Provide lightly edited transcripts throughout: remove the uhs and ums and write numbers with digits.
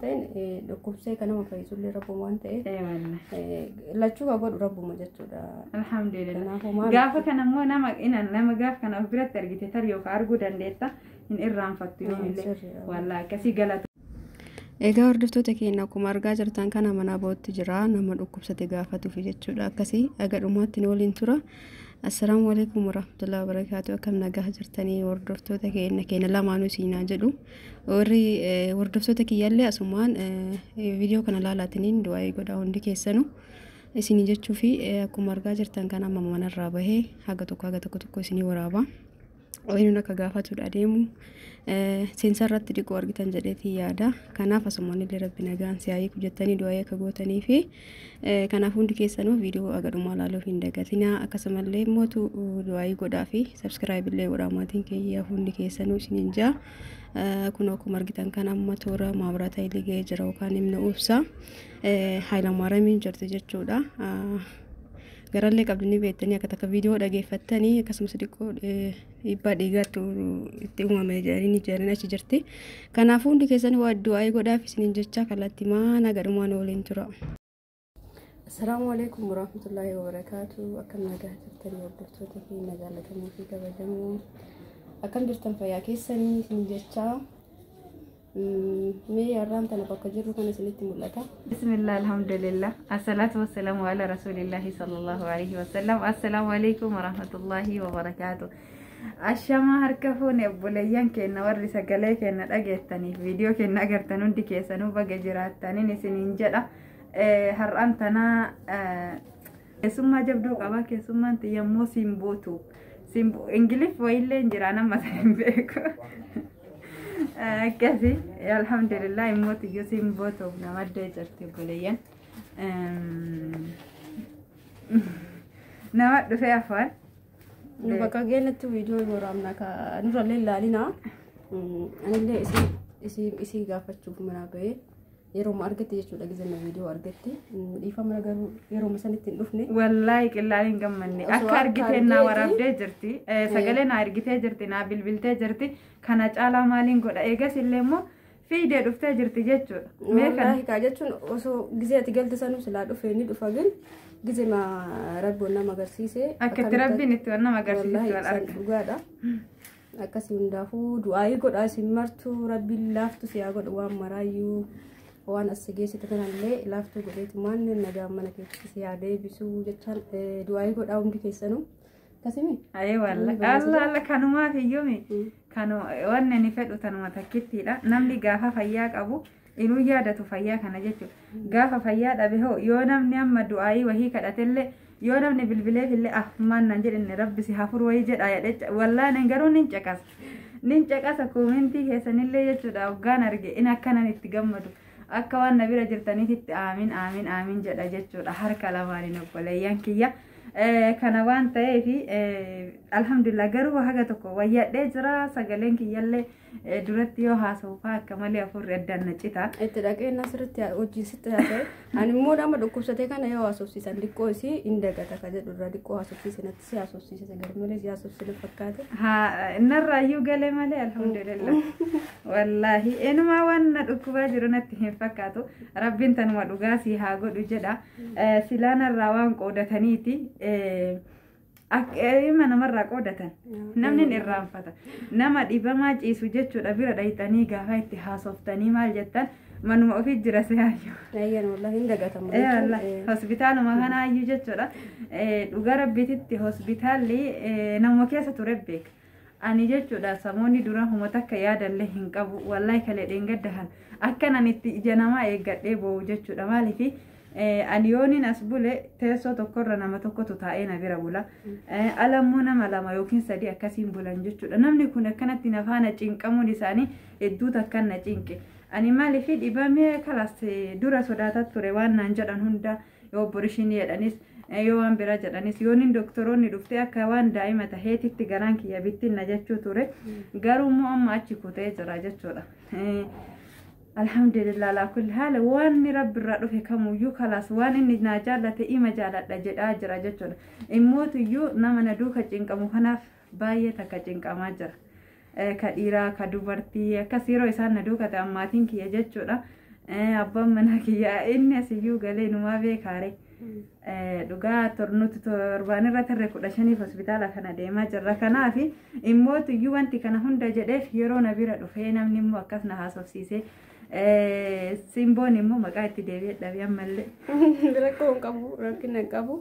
dhukkubsee kanama fayyisullee rabbumaa waan ta'eef lachuu godhu rabbuma jechuudha. Alhamdulillah. Gaafa kana immoo nama gaafa kana of biratti argite tarii yookaan arguu dandeetta hin irraanfattu yoomillee wallaahi akkasii galatu. Egaa hordoftoota keenya akkuma argaa jirtan kana mana bootti jira nama dhukkubsate gaafatuuf jechuudha akkasii agadhumaatti ni waliin tura. Assalamu alaikum warahmatullahi wabarakatuh. Akkam nagaa jirtanii hordoftoota keenya lamaanuu siinaa jedhu warri hordoftoota kiyyaallee asumaan viidiyoo kana laalaatiniin du'aa godhaa hundi keessanuu isinii jechuu fi akkuma argaa jirtan kana amma manarraa bahee haga tokko isinii waraaba. Waynuun akka gaafatuudha deemu seensarratti dhiqoo argitan jedheetii yaada. Kanaaf asumaan illee rabbi nagaan si'aayii kujettanii du'aa akka gootanii fi kanaaf hundi keessanuu viidiyoo agadhumaa laaluu hin dagatinaa. Akkasumallee mootu du'aa godhaa fi subscribe illee godhaa maatiin kiyya hundi keessanuu isiniin jaa. Kun akkuma argitan kana amma toora maabiraata illee ga'ee jira yookaan himna ubsa Hayilamaariyaamiin jirti jechuudha. Garallee qabdanii beektanii akka takka viidiyoo dhageeffattanii akkasumas dhiqoo dhiibbaa dhiigaatu itti uumame jedhanii achi jirti. Kanaafuu hundi keessanii waa du'aa godhaaf isiniin jecha kallattii maana gadhumaan waliin tura. Assalaamu alaikum warahmatullahi wabarakatuh. Akkam nagaa jirtanii hordoftoota keenya jaallatamoo fi kabajamoo akkam jirtan fayyaa keessanii isiniin jecha. مي أرام تنا بكجرو كنا سنتي ملتا. بسم الله الحمد لله الصلاة والسلام على رسول الله صلى الله عليه وسلم. السلام عليكم ورحمة الله وبركاته. الشما هركفون بوليان كنا ورث قلي كنا أجتني فيديو كنا أجرتنون دي كيسانو بجرات تاني نسنين جدا هرام تنا ثم جبدو كباك ثم تيمو سيمبوتو سيمبو إنجليز ويلين جرانا مثلا بيكو كذي الحمد لله موت يوسين بوتو نمد جرتي بوليان نمد في أفعال بقى جينا تو فيديو برامنا كنور الليل لالينا أنا اللي إسي قافت شوف منابه يروم أرجتي يشوف لجزنا فيديو أرجتي يفهم لجرو يروم مثلا تلفني والله كلارين كمني أكثر جتنا وراب دجرتي سجلنا أرجتي جرتي نابل بلتجرتي كانت على مالين قد إيجاس اللي مو في ده دفتر جرتي جتشو والله كاجتشون وسو جزء تقول تسانو سلاد وفيني دفعين جزء ما ربنا ما قرسيسه أكتر ربي نتوانا ما قرسيسه والأرض وقاعدة أكاسين دافو دعائي قد أسمرتو ربي الله تسيا قد وام مرايو وأنا السجيسة تكنا اللي لافتو قلت مان النجام منك سيادة بسوا جتال دعائي قد أوم بكيسانو كسمي أيه والله الله كانوا ما في يومي كانوا وانا نفد وتنو تكتي لا نملي قافا فياك أبو إنو يادة فياك أنا جتو قافا فياك أبيه يونم نعم دعائي وهي كدتله يونم نبلبله في اللي أحمان ننجر إن ربي سيحفر ويجد آيات والله ننجرو ننجكاس كومنتي هسن اللي جتو دا وقانا رجع إنا كان نتجمدو أكوان نبي رجلتني تت آمين جد جتو أحرك لماني نقول يانكيا كان وان تأتي الحمد لله جروا حاجة تكو ويا دجرا سجلين كي يلا درتيو هاسوفا كمالي أفور ردان نجتا. إتلاقي نصرت يا وجي ستة أنا مو دام دكوسة تكنا يا هاسوسي سندكوسي إندك تكاد دردكو هاسوسي سنتسي هاسوسي سجرملي هاسوسي لفكاته. ها نرى يوجل مالي الحمد لله والله إنه ما وان دكوا جرنا تهم فكاتو ربنا تنوى دعاسي هاجو دجدا سلانا الروان قودة تنيتي أكيد ما نمر راقودة نمني نرام فتا نما ديبا ما جيسو جتشو دبيرة دايتاني قاها اتحاسوفتاني مال جتان منو ما في جراسي هايو أيان والله هندقة تمام إيه والله هوسبيتال ما هنا هايو جتشو دا وقارب بيتي هوسبيتال لي نمو كيسة تربيك أني جتشو دا ساموني دورا هما تكا يادا اللي هنقابو والله كالي دينقدهان أكنا نتي جنما إيقاد إيبو جتشو دا مالي في أنيوني نسبله تيسو تكرر نما تكو تتاين بيربولا ألمونا ملما يوكين سدي أكاسين بولانجتشو نمني كنا كانت نفانا جينكامو لساني الدوتا كان جينك أني مالي في إبامي كلاس دورا سوداتا توريوان نانجران هندا يو بريشيني يدانيس يوان براجر أنيس يونين دكتوروني دفتي أكوان دائما تهيتي تجارانك يا بيتي نجتشو توري قالوا مو أم أشيكو تيجر أجتشو الحمد لله على كل حال وان رب الرأي في كم يو خلاص وان إن نجالة إيما جالة جد أجر أجتشو إموت يو نما ندوك جنك مخنف باية تكجنك أماجر كديرا كدوبرتي كسيرو إنسان ندوك تأماتين كي أجتشو abbaan mana kiyyaa inni asiyyuu galee numaa beekaare dhugaa nuti torbaan irra tarree 15 hospitaala kana deemaa jirra kanaaf immoo iyyuu wanti kana hunda jedheef yeroo na bira dhufee namni immoo akkas na haasofsiisee simboon immoo maqaa itti deebi'ee dhabee ammallee rakkoo hin qabu rakkina hin qabu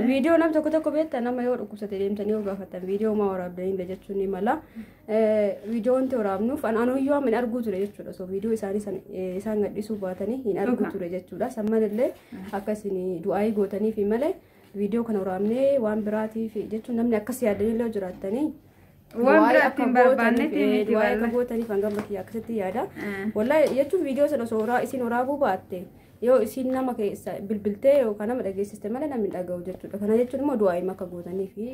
viidiyoo nam tokko beektaa nama yoo dhukkubsate deemtanii yoo gaafatan viidiyoo maa waraabdanii jechuun ni mala viidiyoo wanti waraabnuuf anaanuyyuu amma hin arguu ture jechuudha so viidiyoo isaan gadhiisuu baatanii hin arguu ture jechuudha sammalillee akkasiin du'aayii gootanii fi malee viidiyoo kana waraabnee waan biraatiif jechuun namni akkas yaadanii jiraattanii waan biraattiin barbaannetti miti waa'ee akka gootaniif hanga bakki akkasitti yaada wallahi jechuun viidiyoo sana osoo isin waraabuu baatte yoo isin nama keessa bilbiltee yookaan nama dhageessiste malee namni dhaga'u jechuudha kana jechuun immoo du'aayii akka gootanii fi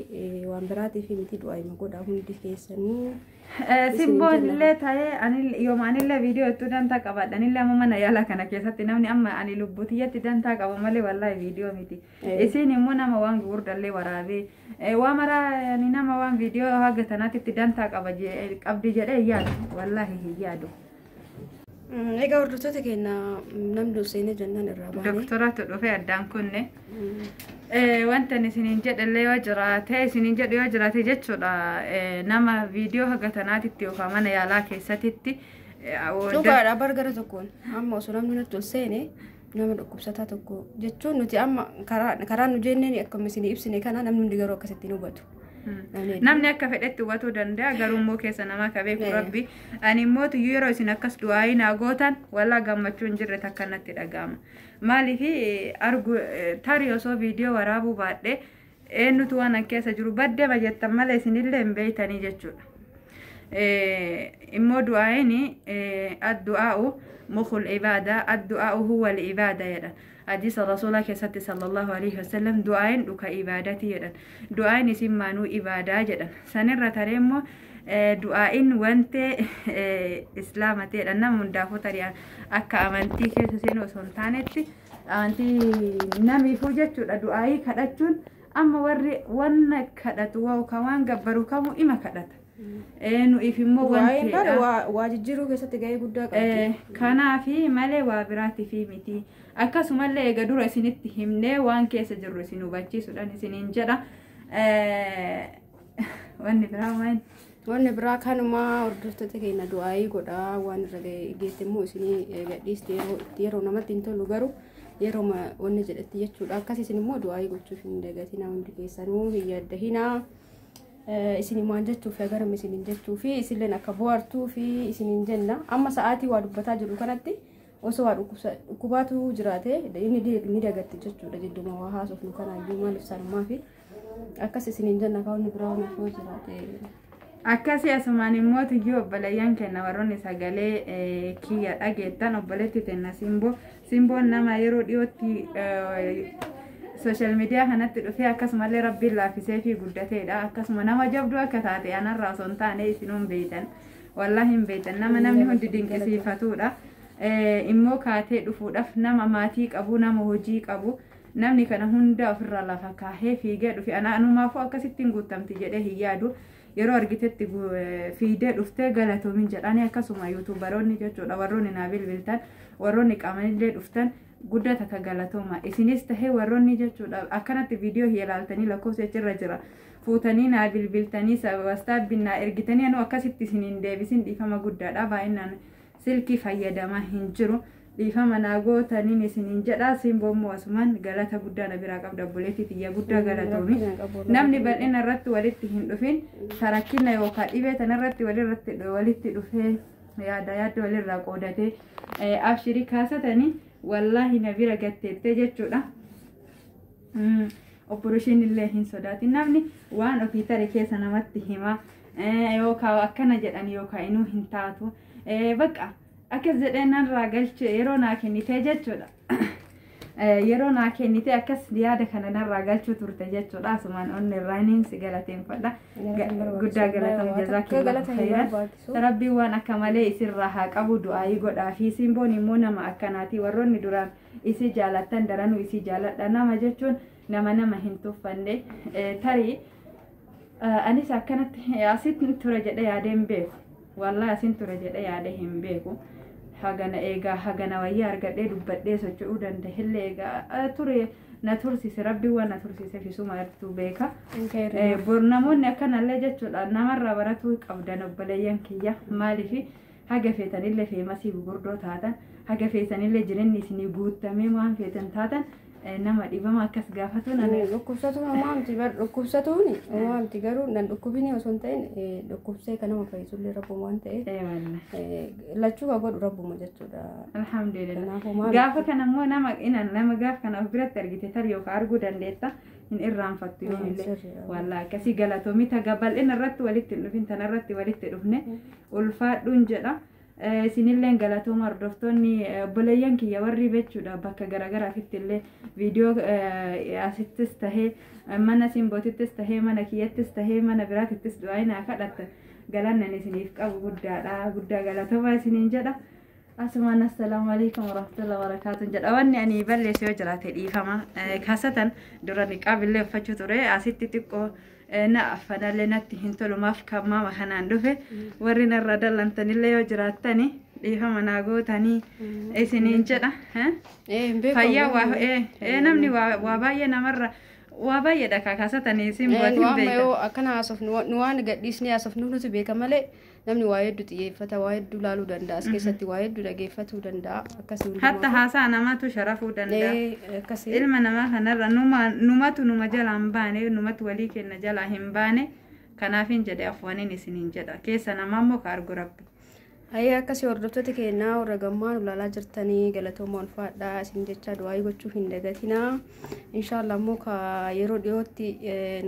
waan biraatiif miti du'aayii godhaa hundi keessanii simboon illee ta'ee ani yoomaanillee viidiyoo itti dantaa qabaadhanillee amma mana yaala kana keessatti namni amma ani lubbuutiyyatti dantaa qabu malee wallahi viidiyoo miti isin immoo nama waan gurguddallee waraabee waa maraa nama waan viidiyoo haga tanaatti dantaa qabdi jedhee yaadu wallahi hin yaadu. Egaa hordoftoota keenya namni Hussein jennaan irraa baane. Doktoratu dhufee addaan kunne. Wanta isiniin jedhallee yoo jiraate isiniin jedhu yoo jiraate jechuudha nama viidiyoo haga tanaatitti yookaan mana yaalaa keessatti. Dhugaadha bargara tokkoon amma osoo namni nutti ol seene nama dhukkubsataa tokko jechuun nuti amma karaa nu jenneen akkuma isin ibsine kana namni hundi garuu akkasitti nu hubatu. Namni akka fedhetti hubatuu danda'a garuu immoo keessa namaa ka beeku rabbi ani immoo yeroo isin akkas du'aayii naa gootan wallaa gammachuu hin jirre takka natti dhaga'ama maaliif argu tarii osoo viidiyoo waraabuu baadhee eenyutu waan keessa jiru baddee jettan malee isinillee hin beeytanii jechuudha immoo du'aayiin addu'aa'u mukhul ibaadaa addu'aa'u huwa al-ibaadaa jedhan حديث الرسول كسات صلى الله عليه وسلم دعاء لك عبادتي جدا دعاء نسمانو عبادة جدا سنرة تريمو دعاء وانت إسلامتي لأننا مندافو تريان أكا أمانتي كيسسينو سنتانتي أمانتي نامي فوجتو دعاء كدتون أما وري وانا كدتو وكوان قبرو كمو إما كدت nu ifimmoo wanti waa jijjiiruu keessatti ga'ee guddaa qabdi kanaafi malee waa biraati fi miti akkasumallee eega dura isinitti himnee waan keessa jirru isin hubachiisuudhaan isiniin jedha wanni biraa kanuma hordoftoota keenya du'aayii godhaa waan irra geette immoo isinii gadhiiste yeroo namatti hin tolu garuu yeroo wanni jedhetti jechuudha akkas isin immoo du'aayii gochuuf hin dagatinaa hundi keessanuu hin yaaddahinaa isinin waan jechuuf agaram isinin jechuu fi isinleen akka bohaartuu fi isinin jenna amma sa'aatii waa dubbataa jiru kanatti osoo waa dhukkubaatu jiraate inni dagatti jechuudha jidduma waa haasofnu kanaayyuu maaliif sanumaa fi akkas isinin jenna kaawwanni biraa waan osoo jiraate akkasii asumaan immoo tiyyuu obboleeyyan kenna warroonni sagalee kiyya dhageettan obboleetti tenna simboon nama yeroo dhiyootti social media kanatti dhufee akkasumallee rabbiin laaffisee fi guddateedha akkasuma nama jabduu akka taate anarraa osoo hin taane isinuun beeytan wallahi hin beeytan namni hundi dinqisiifatuudha immoo kaatee dhufuudhaaf nama maatii qabu nama hojii qabu namni kana hunda ofirraa lafa kaahee fiigee dhufe anumaafuu akkasittiin guutamti jedhee hin yaadu yeroo argitetti fiidee dhuftee galatoomin jedhanii akkasuma yuutuubaroonni jechuudha warroonni naa bilbiltan warroonni qaamanillee dhuftan guddata ka galatooma isinis tahee warroonni jechuudha akkanatti viidiyoo ilaaltanii lakkoofsa irra jira fuutanii naa bilbiltanii WhatsApp naa ergitanii anu akkasitti isiniin deebisin dhiifama guddaadha baay'inaan silkii fayyadamaa hin jiru dhiifama naa gootaniin isiniin jedha simboommoo asumaan galata guddaa na biraa qabda obboleettii tiyya guddaa galatoomi namni bal'ina irratti walitti hin dhufin tarakkina yookaan dhibee tanarratti walitti dhufee yaada walirraa qoodatee abshirii kaasatanii wallahi na bira gatteettee jechuudha operation illee hin sodaatin namni waan ofii tare keessa namatti hima yookaan akkana jedhan yookaan inuu hin taatu bakka akkas jedhee narraa galche yeroo naa kennitee jechuudha yeroo naa kennitee akkas yaada kana narraa galchuu turte jechuudha asumaan onni irraaniin si galateeffadha guddaa galatama jazaakillahu khayran rabbiin waan akka malee isirraa haa qabu du'aayii godhaa fi simboon immoo nama akkanaati warroonni duraan isii jaalattan daranuu isii jaaladha nama jechuun nama hin tuffanne tarii anis akkanatti asin ture jedhe yaadee hin beeku wallahi asin ture jedhe yaadee hin beeku hagana eegaa hagana wayyaa argadhee dubbadhee socho'uu danda'ellee eegaa ture na tursiise rabbi waan na tursiise fisuma irtuu beeka bor namoonni akkanallee jechuudha namarraa baratuu qabdan obboleeyyan kiyya maaliifi haga feetanillee feemasii gurguddoo taatan haga feetanillee jireenyi isinii guutamee waan feetan taatan nama dhibama akkas gaafatu nan dhukkubsatuun maamti bar dhukkubsatuun maamti garuu nan dhukkubini osoo hin ta'in dhukkubsee kan nama fayyisullee rabbuma waan ta'eef lachuu ka godhu rabbuma jechuudha alhamdulillah gaafa kana immoo nama gaaf kana of biratti argite tar yookaan arguu dandeetta hin irraanfattu yoomillee wallaa akkasii galatoomi taga bal'ina irratti walitti hin dhufin tanarratti walitti dhufne ulfaadhuun jedha sinilleen galatooma hordoftoonni obboleeyyan kiyya warri bechuudha bakka garagaraatitti illee viidiyoo asittis tahee mana simbootittis tahee mana kiyyattis tahee mana biraatittis du'aayinaa kadhatta galannan isiniif qabu guddaa galatooma isiniin jedha asumaan assalaamu alaykum warahmatullahi wabarakaatuh jedha wanni ani balleesse yoo jiraate dhiifama kaasatan dura niqaabillee uffachuu ture asitti xiqqoo na afanalle natti hin tolumaaf kamma kanaan dhufe warri narra dallantanillee yoo jiraattani dhiifama naa gootanii isiniin jedha fayyaa waa namni waa baay'ee namarra waa baay'eedha kaasatanii simbootiin beeka akkana haasofnu nu waan gadhiisni haasofnu nuti beeka malee namni waa hedduu xiyyeeffata waa hedduu laaluu danda'a as keessatti waa hedduu dhageeffatuu danda'a akkasii hatta haasaa namatu sharafuu danda'a ilma namaa kanarra numatu numa jalaa hin baane numatu walii kenna jalaa hin baane kanaafin jedhe afwaniin isiniin jedha keessa namaa immoo ka argu rabbi Ayya akkasii hordoftoota keenyaa warra gammaan ulaalaa jirtanii galatooma ulfaadhaa isin jecha du'aa gochuu hin dagatinaa inshallah immoo ka yeroo dhiyootti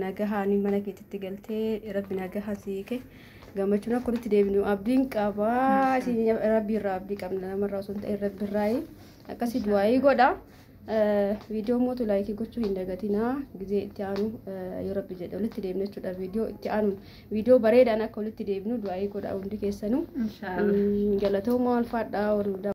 nagahaanii mana keetitti galtee rabbi nagaha siike gammachuun akka nutti deebinu abdiin qabaa isin rabbi irraa abdii qabna namarraa osoo hin ta'in rabbi irraa akkasii du'aa godha viidiyoo mootu laayikii gochuu hin dagatinaa gizee itti aanu yoo rabbi jedhe walitti deemne jechuudha viidiyoo itti aanu viidiyoo bareedaan akka walitti deebinu du'aa godha hundi keessanuu galatooma ulfaadhaa warra